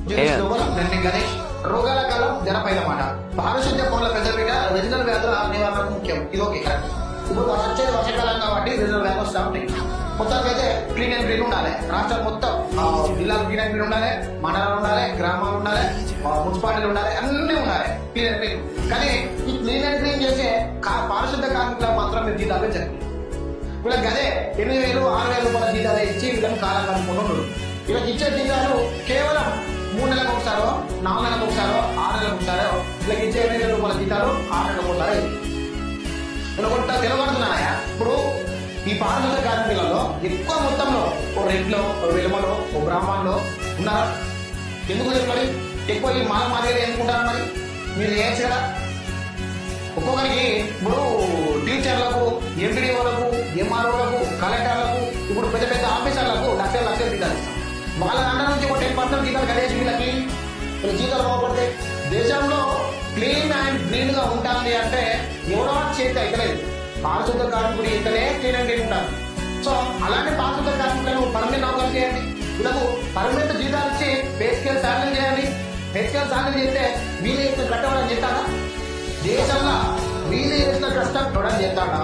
గణేష్ రోగాల కాలం జనపైన మాట పారిశుద్ధ్య పనుల పెద్దపీట రీజనల్ వ్యాధుల నివారణకు ముఖ్యం. ఇది ఓకే కరెక్ట్. ఇప్పుడు వచ్చేది వర్షాకాలం కాబట్టి రీజనల్ వ్యాధులు వస్తూ ఉంటాయి. మొత్తానికి అయితే క్లీన్ అండ్ గ్రీన్ ఉండాలి. రాష్ట్రం మొత్తం జిల్లాలు క్లీన్ అండ్ గ్రీన్ ఉండాలి, మండలాలు ఉండాలి, గ్రామాలు ఉండాలి, మున్సిపాలిటీలు ఉండాలి, అన్ని ఉండాలి క్లీన్ అండ్ గ్రీన్. కానీ ఈ క్లీన్ అండ్ గ్రీన్ చేసే పారిశుద్ధ్య కార్మికులకు మాత్రం మీరు జీతాలు పెంచండి. వీళ్ళకి అదే 8,000, 6,000 రూపాయల జీతాలు ఇచ్చి వీళ్ళని కాలం కనుక్కుంటున్నారు. వీళ్ళకి ఇచ్చే జీతాలు కేవలం 3 నెలలకు ఒకసారో, 4 నెలలకు ఒకసారో, 6 నెలలకు ఒకసారో వీళ్ళకి ఇచ్చే 8,000 రూపాయల జీతాలు 6 నెలలకు ఒకసారి వీళ్ళు కొంత తెలవడుతున్నాయా. ఇప్పుడు ఈ పారిశుద్ధ్య కార్మికులలో ఎక్కువ మొత్తంలో ఓ రెడ్లో, ఓ వెలుమలో, ఓ బ్రాహ్మణులో ఉన్నారా? ఎందుకు లేదు మరి? ఎక్కువ ఈ మాదిరి ఎందుకుంటారు మరి? మీరు చేయొచ్చు కదా. ఒక్కొక్కరికి ఇప్పుడు టీచర్లకు, ఎంపీడీఓలకు, ఎంఆర్ఓలకు, కలెక్టర్లకు, ఇప్పుడు పెద్ద పెద్ద ఆఫీసర్లకు లక్షలు జీతాలు ఇస్తాం. వాళ్ళ దాంట్లో నుంచి ఒక 10% జీతాలు కలిసి వీళ్ళకి జీతాలు బాగుపడతాయి. దేశంలో క్లీన్ అండ్ గ్రీన్ గా ఉంటుంది అంటే ఎవరో చేతి అయితలేదు. పారిశుద్ధ్య కార్మికుడు ఇంతనే క్లీన్ అండ్ గ్రీన్ ఉంటారు. సో అలాంటి పారిశుద్ధ్య కార్మికులను పర్మనెంట్ నౌకర్లు చేయండి. వీళ్ళకు పర్మనెంట్ జీతాలు ఇచ్చి పే స్కేల్ శాలరీ చేయండి. పే స్కేల్ శాలరీ చేస్తే వీళ్ళు కట్టవడం చేస్తారా? దేశంలో వీళ్ళు చేసిన కష్టం చూడడం చేస్తాడా?